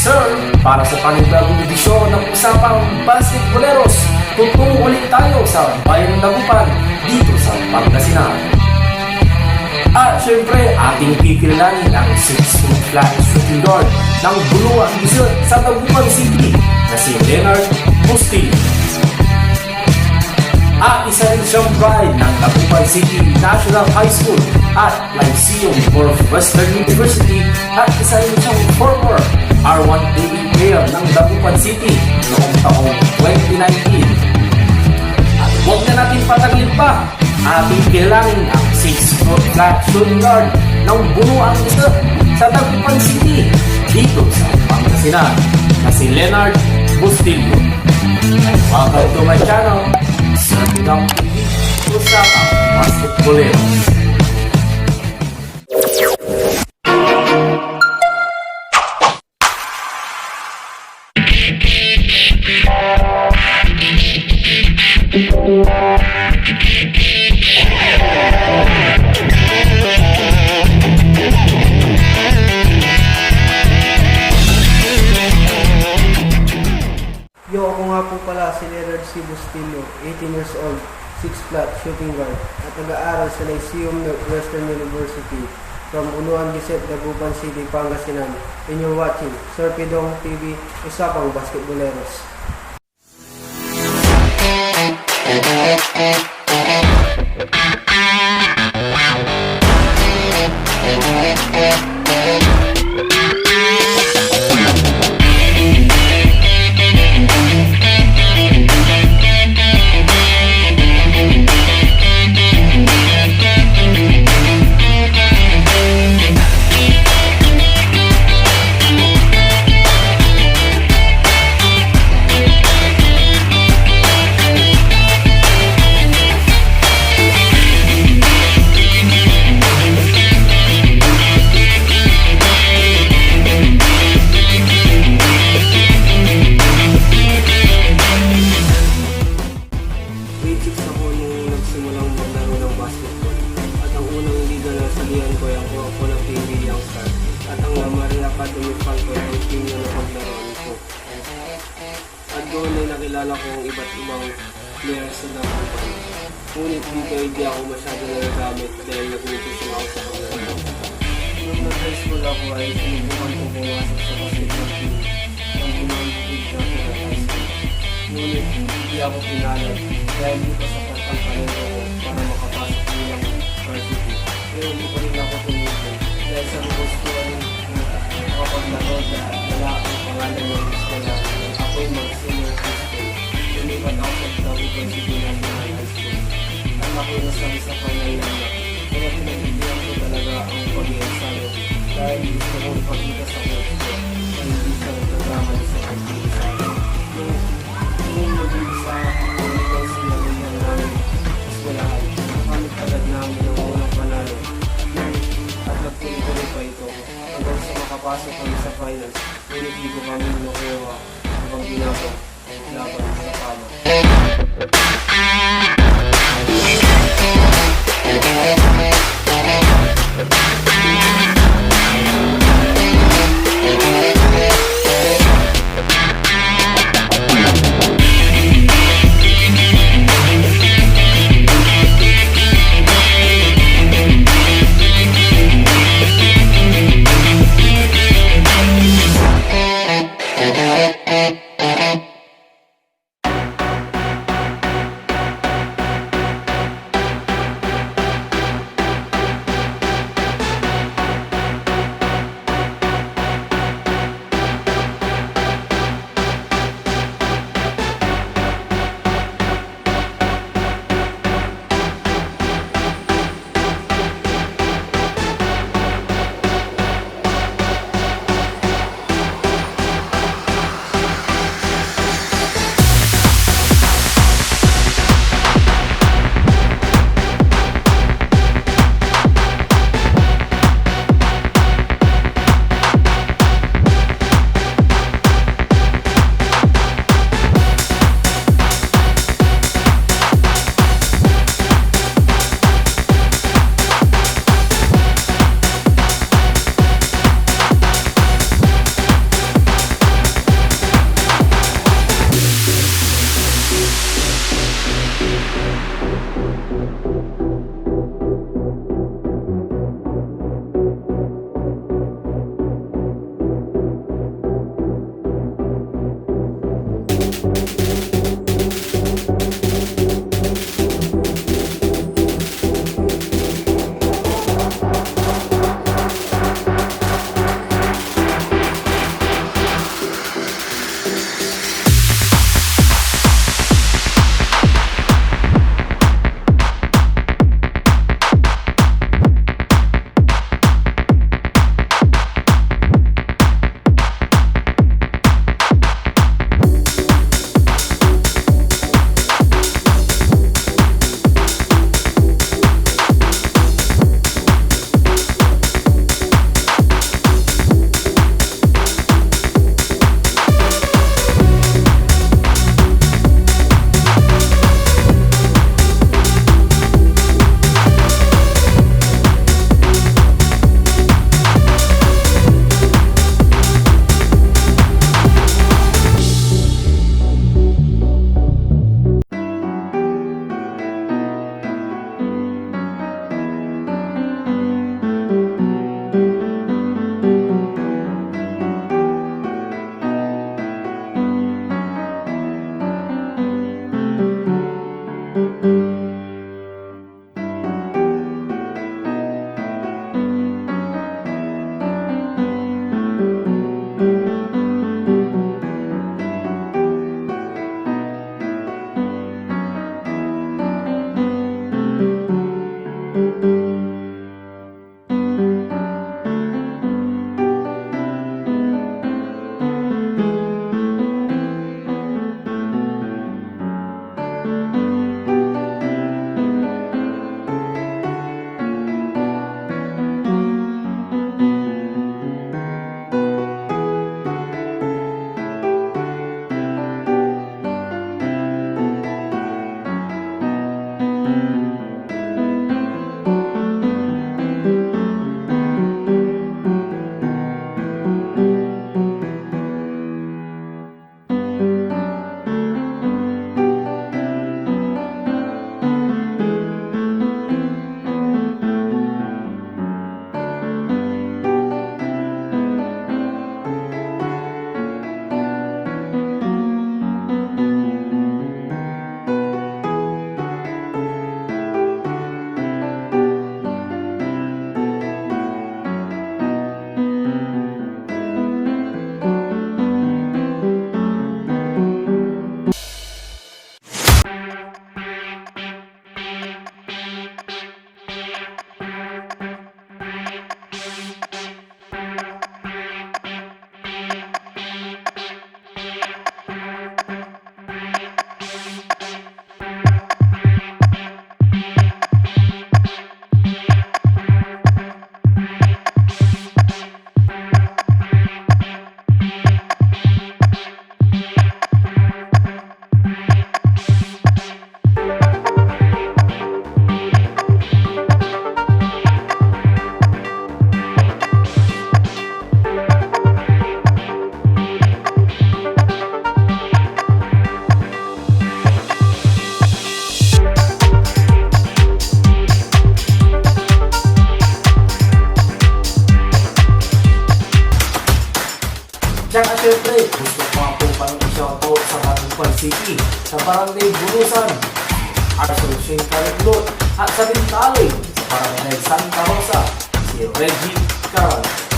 sir, para sa panibagong edisyon ng Usapang Basketboleros, tutungo ulit tayo sa bayan ng Dagupan dito sa Pangasinan. At syempre, ating kikilalanin ang 6-foot flat shooting guard ng Buluan Bisot sa Dagupan City na si Leonard Bustillo. At isa rin siyang pride ng Dagupan City National High School at Lyceum Northwestern University at isa rin siyang former R1 TV player ng Dagupan City noong taong 2019. At huwag na natin pataglit pa, ating kilalanin ang 6-foot flat shooting guard ng Buluan Bisot sa Dagupan City dito sa Pangasinan na si Leonard Bustillo. And welcome to my channel, Serving TV, Usapang Basketboleros. Yo, ako nga po pala si Leonard C. Bustillo, 18 years old, 6-flat shooting guard, at nag-aaral sa Lyceum Northwestern University from Buluan Bisot, Dagupan City, Pangasinan. And you're watching Serpidong TV, Usapang Basketboleros. At doon ay nakilala ko ang iba't ibang players na Dagupan. Ngunit dito hindi ako masyado nagagamit dahil nag-umpisa ako sa kanila. Nung nag-high school ako ay sinubukan kong pumasok sa basketball team ng Buluan Bisot National High School. Ngunit hindi ako pinalad dahil hindi pa sapat ang talento ko para makapasok nilang varsity. Pero hindi pa rin ako tumigil dahil sa gusto rin makapaglaro dahil wala ang pangalan ng eskwela. Ako'y mag-senior high school. Lumipat ako sa Dagupan City National High School. At ako'y nasabi sa final na kaya pinagigyan ko talaga ang pag-iensayo dahil gusto kong ipagkita sa coach ko na hindi siya nagkagamay sa pag-iensayo. Nung nag-iisa ang ulitin sila ng namin eskwelahan, kamit agad namin ang unang panalo. At nagtuloy-tuloy pa ito hanggang sa makapasok kami sa finals. Ngunit di ko kami nakuha habang ginagawa laban sa kama. Barangay Bunusan, Arthur Shane Cariglot, at sa Bintaloy sa Barangay Santa Rosa, si Reggie Caral.